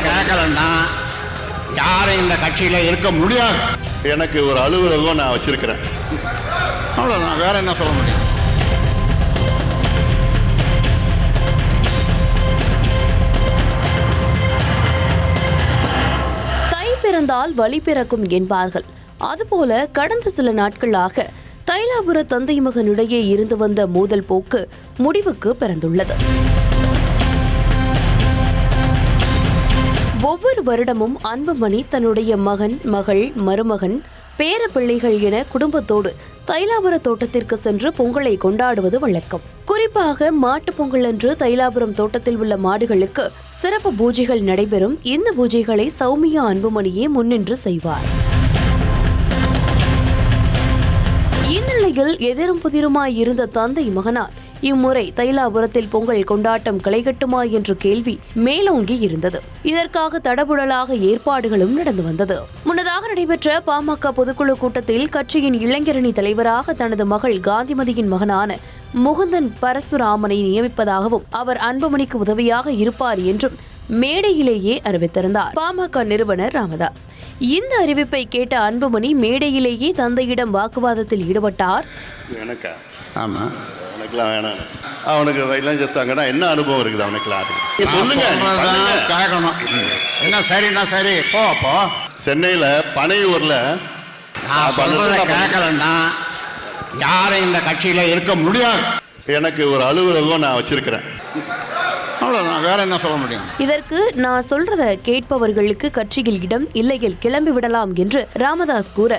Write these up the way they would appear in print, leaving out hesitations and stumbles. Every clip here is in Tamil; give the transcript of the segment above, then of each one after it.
கேட்கலன்னா யாரும் இந்த கட்சியில இருக்க முடியாது. எனக்கு ஒரு அலுவலகம் நான் வச்சிருக்கிறேன், அவ்வளவுதான். வேற என்ன சொல்ல முடியும்? தை பிறந்தால் வழி பிறக்கும் என்பார்கள். அதுபோல கடந்த சில நாட்களாக தைலாபுர தந்தை மகனிடையே இருந்து வந்த மோதல் போக்கு முடிவுக்கு பிறந்துள்ளது. ஒவ்வொரு வருடமும் அன்புமணி தன்னுடைய மகன், மகள், மருமகன், பேர பிள்ளைகள் என குடும்பத்தோடு தைலாபுர தோட்டத்திற்கு சென்று பொங்கலை கொண்டாடுவது வழக்கம். குறிப்பாக மாட்டுப் பொங்கல் அன்று தைலாபுரம் தோட்டத்தில் உள்ள மாடுகளுக்கு சிறப்பு பூஜைகள் நடைபெறும். இந்த பூஜைகளை சௌமியா அன்புமணியே முன்னின்று செய்வார். இந்நிலையில் எதிரும் புதிருமாய் இருந்த தந்தை மகனால் இம்முறை தைலாபுரத்தில் பொங்கல் கொண்டாட்டம் களைகட்டுமா என்ற கேள்வி மேலோங்கி இருந்தது. இதற்காக தடபுடலாக ஏற்பாடுகளும் நடந்து வந்தது. முன்னதாக நடைபெற்ற பாமக பொதுக்குழு கூட்டத்தில் கட்சியின் இளைஞரணி தலைவராக தனது மகள் காந்திமதியின் மகனான முகுந்தன் பரசுராமனை நியமிப்பதாகவும் அவர் அன்புமணிக்கு உதவியாக இருப்பார் என்றும் மேடையிலேயே அறிவித்திருந்தார் பாமக நிறுவனர் ராமதாஸ். இந்த அறிவிப்பை கேட்ட அன்புமணி மேடையிலேயே தந்தையிடம் வாக்குவாதத்தில் ஈடுபட்டார். அவனுக்கு இளைஞர் என்ன அனுபவம் இருக்குது அவனுக்குலாம்? சொல்லுங்க, கேட்கணும். என்ன சரிண்ணா சரி போ. சென்னையில பனையூர்ல கேட்கலன்னா யாரும் இந்த கட்சியில இருக்க முடியாது. எனக்கு ஒரு அலுவலகம் நான் வச்சிருக்கிறேன், அவ்வளவுதான். வேற என்ன சொல்ல முடியும்? இதற்கு நான் சொல்றத கேட்பவர்களுக்கு கட்சியில் இடம் இல்லையில் கிளம்பி விடலாம் என்று ராமதாஸ் கூற,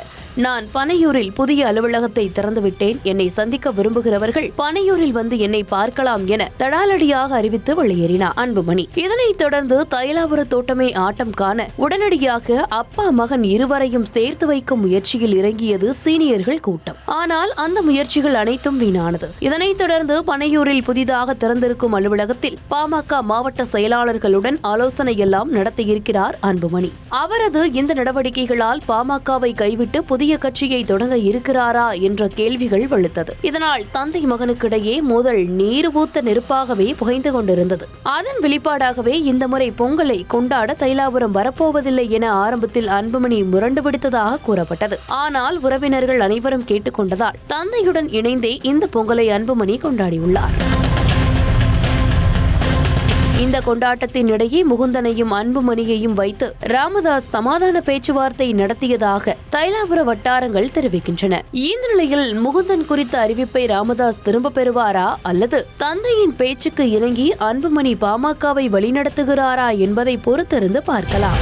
நான் பனையூரில் புதிய அலுவலகத்தை திறந்துவிட்டேன். என்னை சந்திக்க விரும்புகிறவர்கள் பனையூரில் வந்து என்னை பார்க்கலாம் என தடாலடியாக அறிவித்து வெளியேறினார் அன்புமணி. இதனைத் தொடர்ந்து தைலாபுர தோட்டமே ஆட்டம் காண உடனடியாக அப்பா மகன் இருவரையும் சேர்த்து வைக்கும் முயற்சியில் இறங்கியது சீனியர்கள் கூட்டம். ஆனால் அந்த முயற்சிகள் அனைத்தும் வீணானது. இதனைத் தொடர்ந்து பனையூரில் புதிதாக திறந்திருக்கும் அலுவலகத்தில் பாமக மாவட்ட செயலாளர்களுடன் ஆலோசனை எல்லாம் நடத்தியிருக்கிறார் அன்புமணி. அவரது இந்த நடவடிக்கைகளால் பாமகவை கைவிட்டு புதிய கட்சியை தொடங்க இருக்கிறாரா என்ற கேள்விகள் வலுத்தது. இதனால் தந்தை மகனுக்கிடையே மோதல் நீர் பூத்த நெருப்பாகவே புகைந்து கொண்டிருந்தது. அதன் வெளிப்பாடாகவே இந்த முறை பொங்கலை கொண்டாட தைலாபுரம் வரப்போவதில்லை என ஆரம்பத்தில் அன்புமணி முரண்டு பிடித்ததாக கூறப்பட்டது. ஆனால் உறவினர்கள் அனைவரும் கேட்டுக்கொண்டதால் தந்தையுடன் இணைந்தே இந்த பொங்கலை அன்புமணி கொண்டாடியுள்ளார். இந்த கொண்டாட்டத்தின் இடையே முகுந்தனையும் அன்புமணியையும் வைத்து ராமதாஸ் சமாதான பேச்சுவார்த்தை நடத்தியதாக தைலாபுர வட்டாரங்கள் தெரிவிக்கின்றன. இந்த நிலையில் முகுந்தன் குறித்த அறிவிப்பை ராமதாஸ் திரும்ப பெறுவாரா அல்லது தந்தையின் பேச்சுக்கு இணங்கி அன்புமணி பாமகவை வழிநடத்துகிறாரா என்பதை பொறுத்திருந்து பார்க்கலாம்.